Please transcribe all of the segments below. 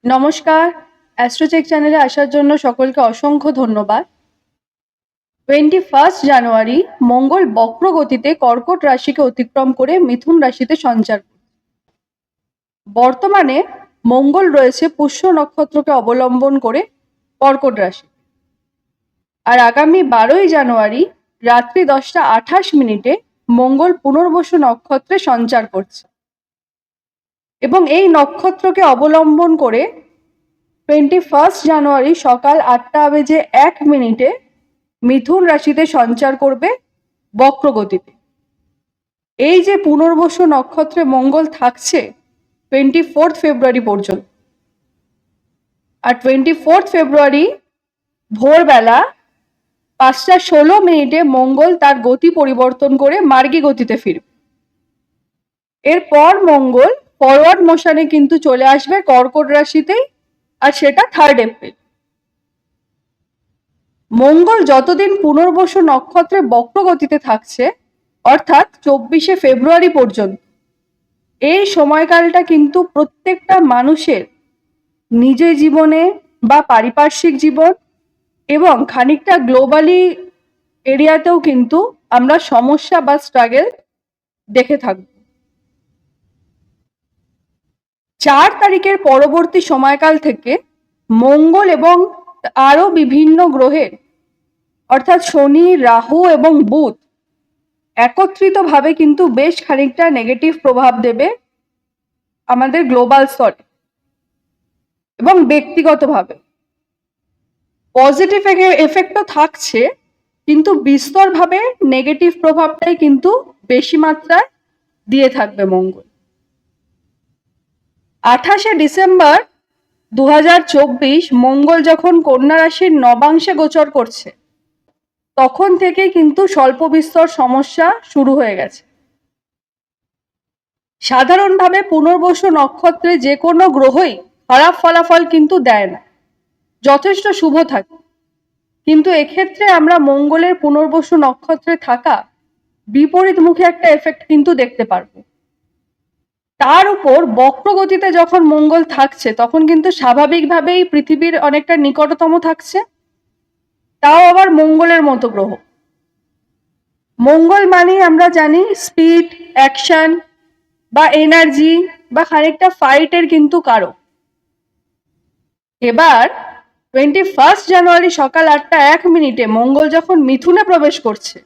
নমস্কার, অ্যাস্ট্রোচেক চ্যানেলে আসার জন্য সকলকে অসংখ্য ধন্যবাদ। 21 জানুয়ারি মঙ্গল বক্র গতিতে কর্কট রাশিকে অতিক্রম করে মিথুন রাশিতে সঞ্চার করবে। বর্তমানে মঙ্গল রয়েছে পুষ্য নক্ষত্রকে অবলম্বন করে কর্কট রাশি। আর আগামী 12ই জানুয়ারি রাত্রি 10:28 মঙ্গল পুনর্বসু নক্ষত্রে সঞ্চার করছে এবং এই নক্ষত্রকে অবলম্বন করে 21 জানুয়ারি সকাল 8:01 মিথুন রাশিতে সঞ্চার করবে বক্রগতিতে। এই যে পুনর্বসু নক্ষত্রে মঙ্গল থাকছে 24 ফেব্রুয়ারি পর্যন্ত, আর 24 ফেব্রুয়ারি ভোরবেলা 5:16 মঙ্গল তার গতি পরিবর্তন করে মার্গী গতিতে ফিরবে। এরপর মঙ্গল ফরওয়ার্ড মোশনে কিন্তু চলে আসবে কর্কট রাশিতেই, আর সেটা 3 এপ্রিল। মঙ্গল যতদিন পুনর্বসু নক্ষত্রে বক্রগতিতে থাকছে, অর্থাৎ 24 ফেব্রুয়ারি পর্যন্ত, এই সময়কালটা কিন্তু প্রত্যেকটা মানুষের নিজের জীবনে বা পারিপার্শ্বিক জীবন এবং খানিকটা গ্লোবালি এরিয়াতেও কিন্তু আমরা সমস্যা বা স্ট্রাগল দেখে থাকব। 4 তারিখের পরবর্তী সময়কাল থেকে মঙ্গল এবং আরো বিভিন্ন গ্রহের অর্থাৎ শনি, রাহু এবং বুধ একত্রিতভাবে কিন্তু বেশ খানিকটা নেগেটিভ প্রভাব দেবে আমাদের গ্লোবাল স্তরে এবং ব্যক্তিগতভাবে। পজিটিভ এফেক্টও থাকছে, কিন্তু বিস্তরভাবে নেগেটিভ প্রভাবটাই কিন্তু বেশি মাত্রায় দিয়ে থাকবে মঙ্গল। 28শে ডিসেম্বর 2024 মঙ্গল যখন কন্যা রাশির নবাংশে গোচর করছে, তখন থেকেই কিন্তু স্বল্প বিস্তর সমস্যা শুরু হয়ে গেছে। সাধারণভাবে পুনর্বসু নক্ষত্রে যে কোনো গ্রহই খারাপ ফলাফল কিন্তু দেয় না, যথেষ্ট শুভ থাকে। কিন্তু এক্ষেত্রে আমরা মঙ্গলের পুনর্বসু নক্ষত্রে থাকা বিপরীতমুখী একটা এফেক্ট কিন্তু দেখতে পারবো। তার উপর বক্রগতিতে যখন মঙ্গল থাকছে, তখন কিন্তু স্বাভাবিকভাবেই পৃথিবীর অনেকটা নিকটতম থাকছে, তাও আবার মঙ্গলের মতো গ্রহ। মঙ্গল মানেই আমরা জানি স্পিড, অ্যাকশন বা এনার্জি বা খানিকটা ফাইটের কিন্তু কারক। এবার 21 জানুয়ারি সকাল 8:01 মঙ্গল যখন মিথুনে প্রবেশ করছে,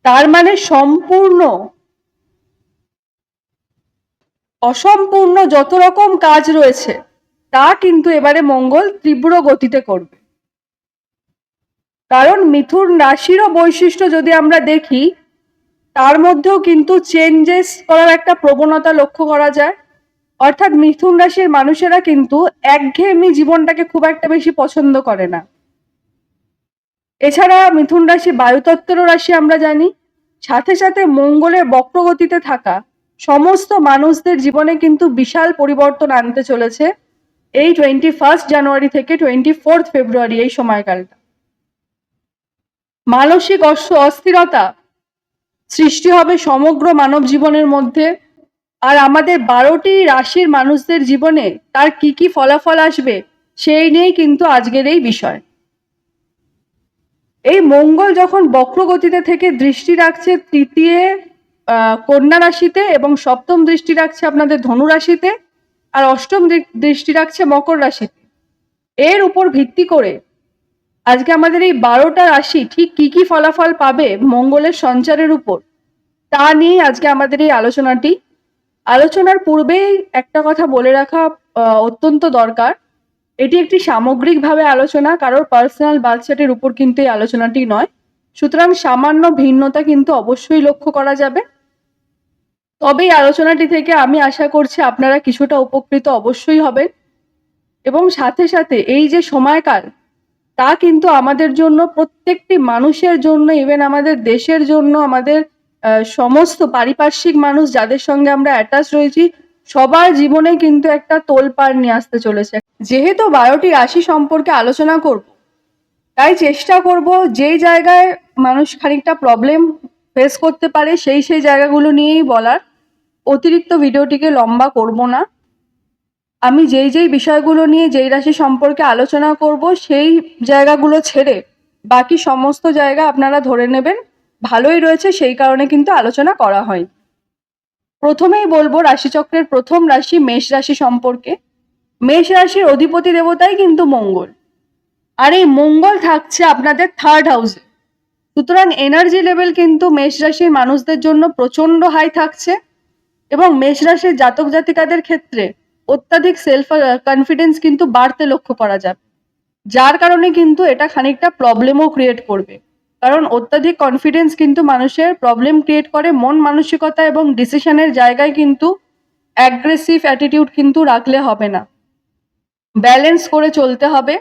তার মানে সম্পূর্ণ অসম্পূর্ণ যত রকম কাজ রয়েছে তা কিন্তু এবারে মঙ্গল তীব্র গতিতে করবে। কারণ মিথুন রাশিরও বৈশিষ্ট্য যদি আমরা দেখি, তার মধ্যেও কিন্তু চেঞ্জেস করার একটা প্রবণতা লক্ষ্য করা যায়। অর্থাৎ মিথুন রাশির মানুষেরা কিন্তু একঘেয়েমি জীবনটাকে খুব একটা বেশি পছন্দ করে না। এছাড়া মিথুন রাশি বায়ুতত্ত্বেরও রাশি আমরা জানি, সাথে সাথে মঙ্গলের বক্রগতিতে থাকা সমস্ত মানুষদের জীবনে কিন্তু বিশাল পরিবর্তন আনতে চলেছে এই 21 জানুয়ারি থেকে 24 ফেব্রুয়ারি এই সময়কালটা। মানসিক অস্থিরতা সৃষ্টি হবে সমগ্র মানব জীবনের মধ্যে, আর আমাদের 12টি রাশির মানুষদের জীবনে তার কি কি ফলাফল আসবে সেই নিয়েই কিন্তু আজকের এই বিষয়। এই মঙ্গল যখন বক্রগতিতে থেকে দৃষ্টি রাখছে তৃতীয় কন্যা রাশিতে এবং সপ্তম দৃষ্টি রাখছে আপনাদের ধনু রাশিতে, আর অষ্টম দৃষ্টি রাখছে মকর রাশিতে, এর উপর ভিত্তি করে আজকে আমাদের এই 12টা রাশি ঠিক কি কি ফলাফল পাবে মঙ্গলের সঞ্চারের উপর, তা নিয়ে আজকে আমাদের এই আলোচনাটি। আলোচনার পূর্বেই একটা কথা বলে রাখা অত্যন্ত দরকার, এটি একটি সামগ্রিকভাবে আলোচনা, কারোর পার্সোনাল বার্থচার্টের উপর কিন্তু এই আলোচনাটি নয়। সুতরাং সামান্য ভিন্নতা কিন্তু অবশ্যই লক্ষ্য করা যাবে। তবে এই আলোচনাটি থেকে আমি আশা করছি আপনারা কিছুটা উপকৃত অবশ্যই হবেন, এবং সাথে সাথে এই যে সময়কাল, তা কিন্তু আমাদের জন্য, প্রত্যেকটি মানুষের জন্য, ইভেন আমাদের দেশের জন্য, আমাদের সমস্ত পারিপার্শ্বিক মানুষ যাদের সঙ্গে আমরা অ্যাটাচ রয়েছি, সবার জীবনে কিন্তু একটা তোলপাড় নিয়ে আসতে চলেছে। যেহেতু 12টি রাশি সম্পর্কে আলোচনা করব, তাই চেষ্টা করব যেই জায়গায় মানুষ খানিকটা প্রবলেম ফেস করতে পারে সেই জায়গাগুলো নিয়েই বলার। অতিরিক্ত ভিডিওটিকে লম্বা করব না। আমি যেই যেই বিষয়গুলো নিয়ে যেই রাশি সম্পর্কে আলোচনা করব সেই জায়গাগুলো ছেড়ে বাকি সমস্ত জায়গা আপনারা ধরে নেবেন ভালোই রয়েছে, সেই কারণে কিন্তু আলোচনা করা হয়। প্রথমেই বলবো রাশিচক্রের প্রথম রাশি মেষ রাশি সম্পর্কে। মেষ রাশির অধিপতি দেবতাই কিন্তু মঙ্গল, আর এই মঙ্গল থাকছে আপনাদের থার্ড হাউসে। সুতরাং এনার্জি লেভেল কিন্তু মেষ রাশির মানুষদের জন্য প্রচন্ড হাই থাকছে, এবং মেষ রাশির জাতক জাতিকাদের ক্ষেত্রে অত্যাধিক সেলফ কনফিডেন্স কিন্তু বাড়তে লক্ষ্য করা যাবে, যার কারণে কিন্তু এটা খানিকটা প্রবলেমও ক্রিয়েট করবে। কারণ অত্যাধিক কনফিডেন্স কিন্তু মানুষের প্রবলেম ক্রিয়েট করে, মন মানসিকতা এবং ডিসিশনের জায়গায় কিন্তু অ্যাগ্রেসিভ অ্যাটিটিউড কিন্তু রাখলে হবে না, ব্যালেন্স করে চলতে হবে।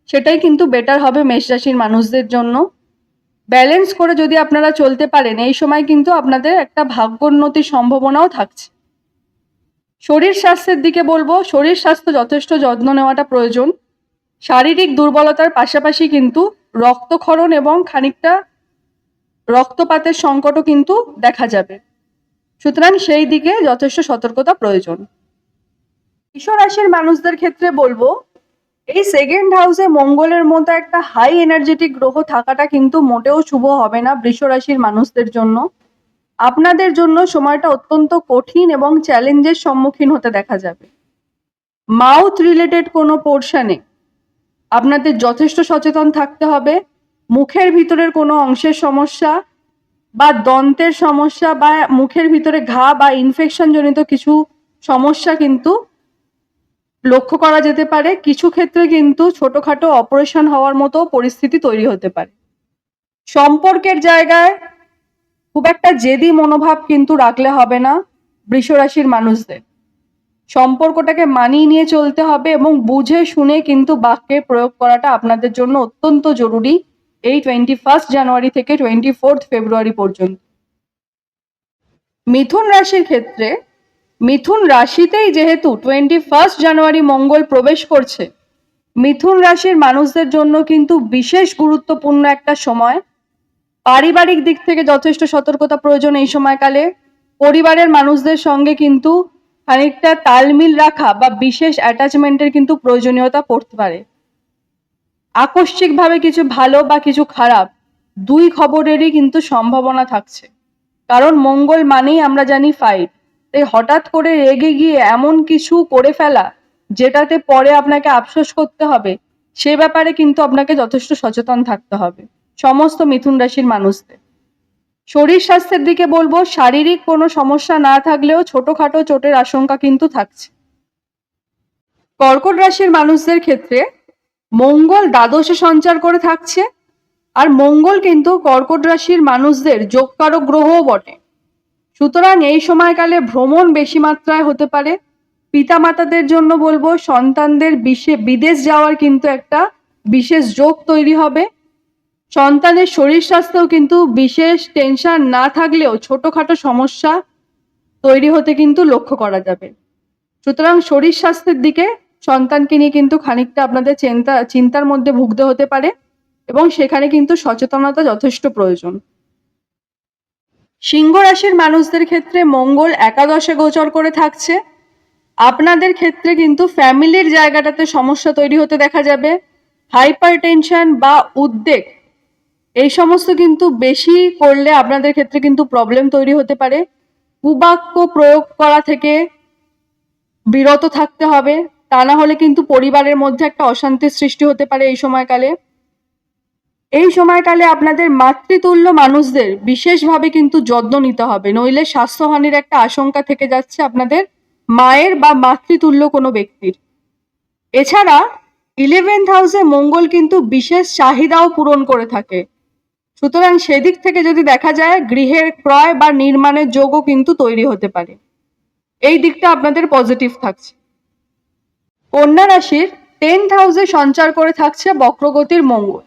সেটাই কিন্তু বেটার হবে মেষ রাশির মানুষদের জন্য। ব্যালেন্স করে যদি আপনারা চলতে পারেন এই সময় কিন্তু আপনাদের একটা ভাগ্যোন্নতির সম্ভাবনাও থাকছে। শরীর স্বাস্থ্যের দিকে বলবো, শরীর স্বাস্থ্য যথেষ্ট যত্ন নেওয়াটা প্রয়োজন। শারীরিক দুর্বলতার পাশাপাশি কিন্তু রক্তক্ষরণ এবং খানিকটা রক্তপাতের সংকটও কিন্তু দেখা যাবে, সুতরাং সেই দিকে যথেষ্ট সতর্কতা প্রয়োজন। বৃষ রাশির মানুষদের ক্ষেত্রে বলবো, এই সেকেন্ড হাউসে মঙ্গলের মতো একটা হাই এনার্জেটিক গ্রহ থাকাটা কিন্তু মোটেও শুভ হবে না বৃষ রাশির মানুষদের জন্য। আপনাদের জন্য সময়টা অত্যন্ত কঠিন এবং চ্যালেঞ্জের সম্মুখীন হতে দেখা যাবে। মাউথ রিলেটেড কোনো পোর্শনে আপনাদের যথেষ্ট সচেতন থাকতে হবে। মুখের ভিতরের কোনো অংশের সমস্যা বা দন্তের সমস্যা বা মুখের ভিতরে ঘা বা ইনফেকশন জনিত কিছু সমস্যা কিন্তু লক্ষ্য করা যেতে পারে। কিছু ক্ষেত্রে কিন্তু ছোটখাটো অপারেশন হওয়ার মতো পরিস্থিতি তৈরি হতে পারে। সম্পর্কের জায়গায় খুব একটা জেদি মনোভাব কিন্তু রাখলে হবে না বৃষ রাশির মানুষদের। সম্পর্কটাকে মানিয়ে নিয়ে চলতে হবে এবং বুঝে শুনে কিন্তু বাক্যের প্রয়োগ করাটা আপনাদের জন্য অত্যন্ত জরুরি এই 21 জানুয়ারি থেকে 24 ফেব্রুয়ারি পর্যন্ত। মিথুন রাশির ক্ষেত্রে, মিথুন রাশিতেই যেহেতু 21 জানুয়ারি মঙ্গল প্রবেশ করছে, মিথুন রাশির মানুষদের জন্য কিন্তু বিশেষ গুরুত্বপূর্ণ একটা সময়। পারিবারিক দিক থেকে যথেষ্ট সতর্কতা প্রয়োজন এই সময়কালে। পরিবারের মানুষদের সঙ্গে কিন্তু খানিকটা তালমিল রাখা বা বিশেষ অ্যাটাচমেন্টের কিন্তু প্রয়োজনীয়তা পড়তে পারে। আকস্মিকভাবে কিছু ভালো বা কিছু খারাপ দুই খবরেরই কিন্তু সম্ভাবনা থাকছে, কারণ মঙ্গল মানেই আমরা জানি ফাইট। তাই হঠাৎ করে রেগে গিয়ে এমন কিছু করে ফেলা যেটাতে পরে আপনাকে আফসোস করতে হবে, সে ব্যাপারে কিন্তু আপনাকে যথেষ্ট সচেতন থাকতে হবে সমস্ত মিথুন রাশির মানুষদের। শরীর স্বাস্থ্যের দিকে বলবো, শারীরিক কোনো সমস্যা না থাকলেও ছোটখাটো চোটের আশঙ্কা কিন্তু থাকছে। কর্কট রাশির মানুষদের ক্ষেত্রে মঙ্গল দ্বাদশে সঞ্চার করে থাকছে, আর মঙ্গল কিন্তু কর্কট রাশির মানুষদের যোগকারক গ্রহও বটে। সুতরাং এই সময়কালে ভ্রমণ বেশি মাত্রায় হতে পারে। পিতামাতাদের জন্য বলবো, সন্তানদের বিদেশ যাওয়ার কিন্তু একটা বিশেষ যোগ তৈরি হবে। সন্তানের শরীর স্বাস্থ্যও কিন্তু বিশেষ টেনশন না থাকলেও ছোটখাটো সমস্যা তৈরি হতে কিন্তু লক্ষ্য করা যাবে। সুতরাং শরীর স্বাস্থ্যের দিকে সন্তানকে নিয়ে কিন্তু খানিকটা আপনাদের চিন্তার মধ্যে ভুগতে হতে পারে, এবং সেখানে কিন্তু সচেতনতা যথেষ্ট প্রয়োজন। সিংহ রাশির মানুষদের ক্ষেত্রে মঙ্গল একাদশে গোচর করে থাকছে। আপনাদের ক্ষেত্রে কিন্তু ফ্যামিলির জায়গাটাতে সমস্যা তৈরি হতে দেখা যাবে। হাইপার টেনশন বা উদ্বেগ এই সমস্ত কিন্তু বেশি করলে আপনাদের ক্ষেত্রে কিন্তু প্রবলেম তৈরি হতে পারে। কুবাক্য প্রয়োগ করা থেকে বিরত থাকতে হবে, তা না হলে কিন্তু পরিবারের মধ্যে একটা অশান্তির সৃষ্টি হতে পারে এই সময়কালে। এই সময়কালে আপনাদের মাতৃতুল্য মানুষদের বিশেষভাবে কিন্তু যত্ন নিতে হবে, নইলে স্বাস্থ্যহানির একটা আশঙ্কা থেকে যাচ্ছে আপনাদের মায়ের বা মাতৃতুল্য কোনো ব্যক্তির। এছাড়া 11th হাউসে মঙ্গল কিন্তু বিশেষ চাহিদাও পূরণ করে থাকে। সুতরাং সেদিক থেকে যদি দেখা যায় গৃহের ক্রয় বা নির্মাণের যোগও কিন্তু তৈরি হতে পারে। এই দিকটা আপনাদের পজিটিভ থাকছে। কন্যা রাশির 10th হাউসে সঞ্চার করে থাকছে বক্রগতির মঙ্গল।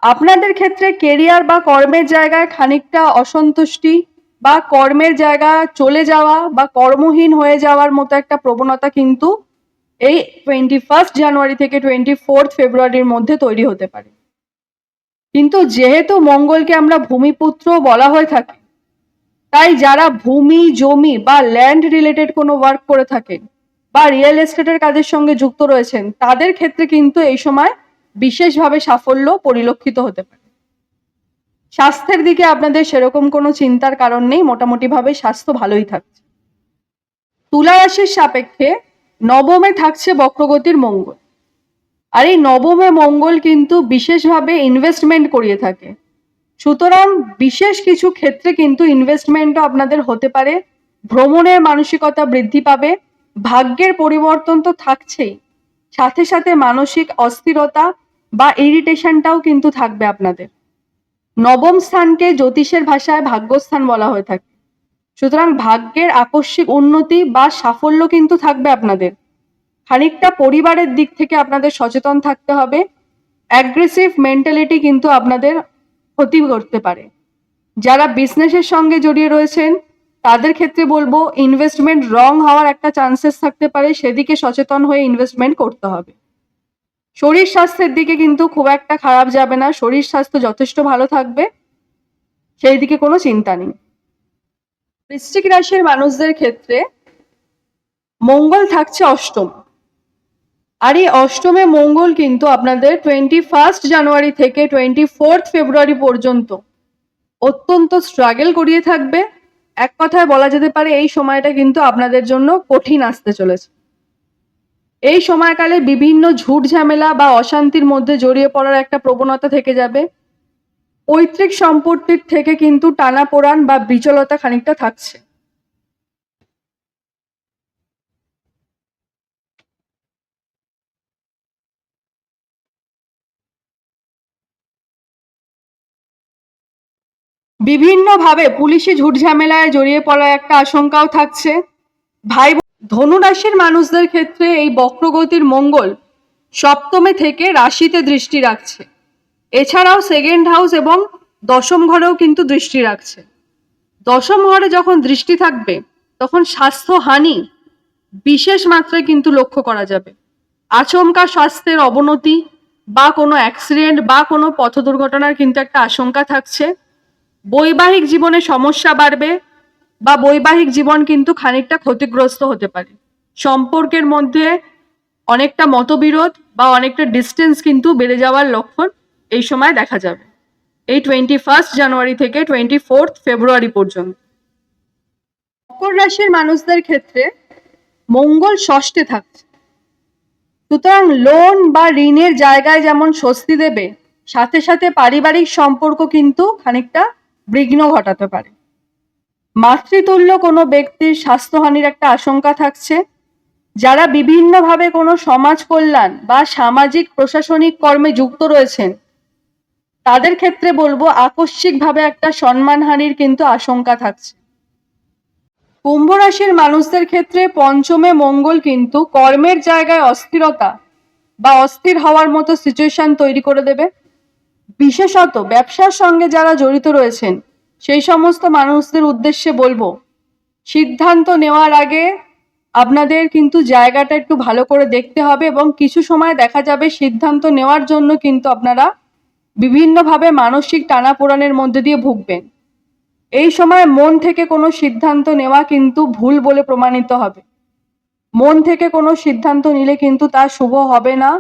আপনাদের ক্ষেত্রে কেরিয়ার বা কর্মের জায়গায় খানিকটা অসন্তুষ্টি বা কর্মের জায়গা চলে যাওয়া বা কর্মহীন হয়ে যাওয়ার মতো একটা প্রবণতা কিন্তু এই 21 জানুয়ারি থেকে 24 ফেব্রুয়ারির মধ্যে তৈরি হতে পারে। কিন্তু যেহেতু মঙ্গলকে আমরা ভূমিপুত্র বলা হয়ে থাকে, তাই যারা ভূমি জমি বা ল্যান্ড রিলেটেড কোনো ওয়ার্ক করে থাকেন বা রিয়েল এস্টেটের কাজের সঙ্গে যুক্ত রয়েছেন, তাদের ক্ষেত্রে কিন্তু এই সময় বিশেষভাবে সাফল্য পরিলক্ষিত হতে পারে। স্বাস্থ্যের দিকে আপনাদের সেরকম কোনো চিন্তার কারণ নেই, মোটামুটি ভাবে স্বাস্থ্য ভালোই থাকছে। তুলা রাশির সাপেক্ষে নবমে থাকছে বক্রগতির মঙ্গল, আর এই নবমে মঙ্গল কিন্তু বিশেষভাবে ইনভেস্টমেন্ট করিয়ে থাকে। সুতরাং বিশেষ কিছু ক্ষেত্রে কিন্তু ইনভেস্টমেন্টও আপনাদের হতে পারে, ভ্রমণের মানসিকতা বৃদ্ধি পাবে, ভাগ্যের পরিবর্তন তো থাকছেই, সাথে সাথে মানসিক অস্থিরতা বা ইরিটেশনটাও কিন্তু থাকবে আপনাদের। নবম স্থানকে জ্যোতিষের ভাষায় ভাগ্যস্থান বলা হয়ে থাকে। সুতরাং ভাগ্যের আকস্মিক উন্নতি বা সাফল্য কিন্তু থাকবে আপনাদের। খানিকটা পরিবারের দিক থেকে আপনাদের সচেতন থাকতে হবে। অ্যাগ্রেসিভ মেন্টালিটি কিন্তু আপনাদের ক্ষতি করতে পারে। যারা বিজনেসের সঙ্গে জড়িয়ে রয়েছেন তাদের ক্ষেত্রে বলবো ইনভেস্টমেন্ট রং হওয়ার একটা চান্সেস থাকতে পারে, সেদিকে সচেতন হয়ে ইনভেস্টমেন্ট করতে হবে। শরীর স্বাস্থ্যের দিকে কিন্তু খুব একটা খারাপ যাবে না, শরীর স্বাস্থ্য যথেষ্ট ভালো থাকবে, সেই দিকে কোনো চিন্তা নেই। বৃশ্চিক রাশির মানুষদের ক্ষেত্রে মঙ্গল থাকছে অষ্টম, আর এই অষ্টমে মঙ্গল কিন্তু আপনাদের 21 জানুয়ারি থেকে 24 ফেব্রুয়ারি পর্যন্ত অত্যন্ত স্ট্রাগল করিয়ে থাকবে। এক কথায় বলা যেতে পারে এই সময়টা কিন্তু আপনাদের জন্য কঠিন আসতে চলেছে। এই সময়কালে বিভিন্ন ঝুট ঝামেলা বা অশান্তির মধ্যে জড়িয়ে পড়ার একটা প্রবণতা থেকে যাবে। পৈতৃক সম্পত্তির থেকে কিন্তু টানাপোড়ান বা বিচলতা খানিকটা থাকছে। বিভিন্নভাবে পুলিশি ঝুট ঝামেলায় জড়িয়ে পড়ার একটা আশঙ্কাও থাকছে। ভাই ধনু রাশির মানুষদের ক্ষেত্রে এই বক্রগতির মঙ্গল সপ্তমে থেকে রাশিতে দৃষ্টি রাখছে, এছাড়াও সেকেন্ড হাউস এবং দশম ঘরেও কিন্তু দৃষ্টি রাখছে। দশম ঘরে যখন দৃষ্টি থাকবে তখন স্বাস্থ্যহানি বিশেষ মাত্রায় কিন্তু লক্ষ্য করা যাবে। আচমকা স্বাস্থ্যের অবনতি বা কোনো অ্যাক্সিডেন্ট বা কোনো পথ দুর্ঘটনার কিন্তু একটা আশঙ্কা থাকছে। বৈবাহিক জীবনে সমস্যা বাড়বে বা বৈবাহিক জীবন কিন্তু খানিকটা ক্ষতিগ্রস্ত হতে পারে। সম্পর্কের মধ্যে অনেকটা মতবিরোধ বা অনেকটা ডিস্টেন্স কিন্তু বেড়ে যাওয়ার লক্ষণ এই সময় দেখা যাবে, এই 21 জানুয়ারি থেকে 24 ফেব্রুয়ারি পর্যন্ত। মকর রাশির মানুষদের ক্ষেত্রে মঙ্গল ষষ্ঠে থাকছে, সুতরাং লোন বা ঋণের জায়গায় যেমন স্বস্তি দেবে, সাথে সাথে পারিবারিক সম্পর্ক কিন্তু খানিকটা বিঘ্ন ঘটাতে পারে। মাতৃতুল্য কোনো ব্যক্তির স্বাস্থ্যহানির একটা আশঙ্কা থাকছে। যারা বিভিন্নভাবে কোনো সমাজ কল্যাণ বা সামাজিক প্রশাসনিক কর্মে যুক্ত রয়েছেন তাদের ক্ষেত্রে বলবো আকস্মিকভাবে একটা সম্মানহানির কিন্তু আশঙ্কা থাকছে। কুম্ভ রাশির মানুষদের ক্ষেত্রে পঞ্চমে মঙ্গল কিন্তু কর্মের জায়গায় অস্থিরতা বা অস্থির হওয়ার মতো সিচুয়েশন তৈরি করে দেবে। বিশেষত ব্যবসার সঙ্গে যারা জড়িত রয়েছেন সেই সমস্ত মানুষদের উদ্দেশ্যে বলবো সিদ্ধান্ত নেওয়ার আগে আপনাদের কিন্তু জায়গাটা একটু ভালো করে দেখতে হবে, এবং কিছু সময় দেখা যাবে সিদ্ধান্ত নেওয়ার জন্য কিন্তু আপনারা বিভিন্নভাবে মানসিক টানাপোড়েনের মধ্যে দিয়ে ভুগবেন। এই সময় মন থেকে কোনো সিদ্ধান্ত নেওয়া কিন্তু ভুল বলে প্রমাণিত হবে। মন থেকে কোনো সিদ্ধান্ত নিলে কিন্তু তা শুভ হবে না।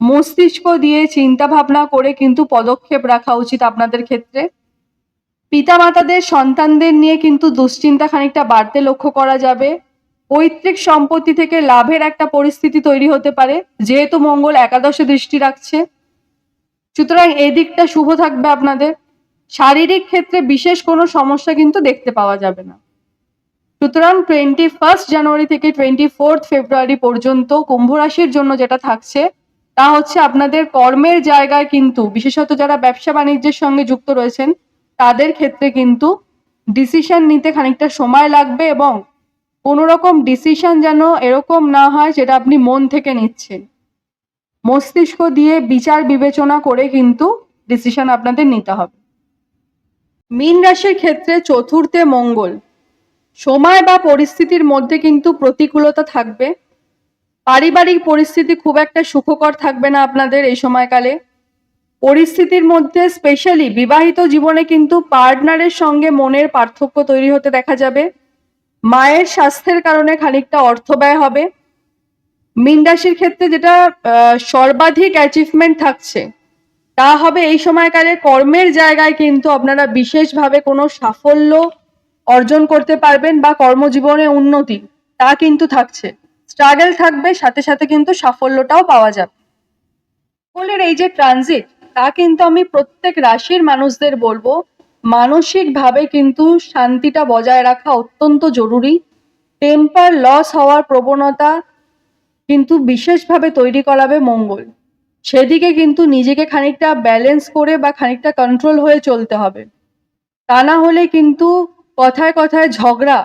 মস্তিষ্ক দিয়ে চিন্তা ভাবনা করে কিন্তু পদক্ষেপ রাখা উচিত আপনাদের ক্ষেত্রে। পিতামাতাদের সন্তানদের নিয়ে কিন্তু দুশ্চিন্তা খানিকটা বাড়তে লক্ষ্য করা যাবে। পৈতৃক সম্পত্তি থেকে লাভের একটা পরিস্থিতি তৈরি হতে পারে, যেহেতু মঙ্গল একাদশে দৃষ্টি রাখছে, সুতরাং এই দিকটা শুভ থাকবে আপনাদের। শারীরিক ক্ষেত্রে বিশেষ কোনো সমস্যা কিন্তু দেখতে পাওয়া যাবে না। সুতরাং 21 জানুয়ারি থেকে 24 ফেব্রুয়ারি পর্যন্ত কুম্ভ রাশির জন্য যেটা থাকছে তা হচ্ছে আপনাদের কর্মের জায়গায় কিন্তু বিশেষত যারা ব্যবসা বাণিজ্যের সঙ্গে যুক্ত রয়েছেন তাদের ক্ষেত্রে কিন্তু ডিসিশন নিতে খানিকটা সময় লাগবে, এবং কোনো রকম ডিসিশন যেন এরকম না হয় যেটা আপনি মন থেকে নিচ্ছেন। মস্তিষ্ক দিয়ে বিচার বিবেচনা করে কিন্তু ডিসিশন আপনাদের নিতে হবে। মীন রাশির ক্ষেত্রে চতুর্থে মঙ্গল সময় বা পরিস্থিতির মধ্যে কিন্তু প্রতিকূলতা থাকবে। পারিবারিক পরিস্থিতি খুব একটা সুখকর থাকবে না আপনাদের এই সময়কালে। পরিস্থিতির মধ্যে স্পেশালি বিবাহিত জীবনে কিন্তু পার্টনারের সঙ্গে মনের পার্থক্য তৈরি হতে দেখা যাবে। মায়ের স্বাস্থ্যের কারণে খানিকটা অর্থ ব্যয় হবে। মীন রাশির ক্ষেত্রে যেটা সর্বাধিক অ্যাচিভমেন্ট থাকছে তা হবে এই সময়কালে কর্মের জায়গায় কিন্তু আপনারা বিশেষভাবে কোনো সাফল্য অর্জন করতে পারবেন বা কর্মজীবনে উন্নতি তা কিন্তু থাকছে। স্ট্রাগল থাকবে, সাথে সাথে কিন্তু সাফল্যটাও পাওয়া যাবে। মঙ্গলের এই যে ট্রানজিট তা কিন্তু আমি প্রত্যেক রাশির মানুষদের বলবো মানসিকভাবে কিন্তু শান্তিটা বজায় রাখা অত্যন্ত জরুরি। টেম্পার লস হওয়ার প্রবণতা কিন্তু বিশেষভাবে তৈরি করাবে মঙ্গল। সেদিকে কিন্তু নিজেকে খানিকটা ব্যালেন্স করে বা খানিকটা কন্ট্রোল হয়ে চলতে হবে। তা না হলে কিন্তু কথায় কথায় ঝগড়া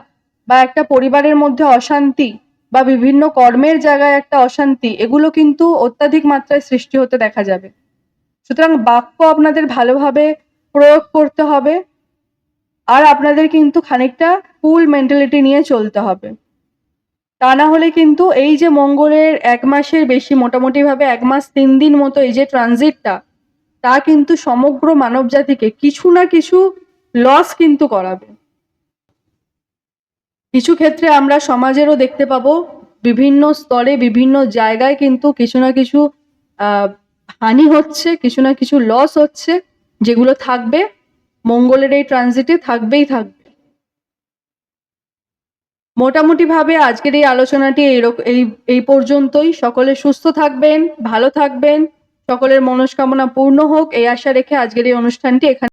বা একটা পরিবারের মধ্যে অশান্তি বা বিভিন্ন কর্মের জায়গায় একটা অশান্তি, এগুলো কিন্তু অত্যাধিক মাত্রায় সৃষ্টি হতে দেখা যাবে। সুতরাং বাক্য আপনাদের ভালোভাবে প্রয়োগ করতে হবে, আর আপনাদের কিন্তু খানিকটা কুল মেন্টালিটি নিয়ে চলতে হবে। তা না হলে কিন্তু এই যে মঙ্গলের ১ মাসের বেশি, মোটামুটিভাবে ১ মাস ৩ দিন মতো এই যে ট্রানজিটটা, তা কিন্তু সমগ্র মানবজাতিকে কিছু না কিছু লস কিন্তু করাবে। কিছু ক্ষেত্রে আমরা সমাজেরও দেখতে পাবো বিভিন্ন স্তরে বিভিন্ন জায়গায় কিন্তু কিছু না কিছু হানি হচ্ছে, কিছু না কিছু লস হচ্ছে, যেগুলো থাকবে মঙ্গলের এই ট্রানজিটে, থাকবেই থাকবে। মোটামুটিভাবে আজকের এই আলোচনাটি এই পর্যন্তই। সকলে সুস্থ থাকবেন, ভালো থাকবেন, সকলের মনস্কামনা পূর্ণ হোক এই আশা রেখে আজকের এই অনুষ্ঠানটি এখানে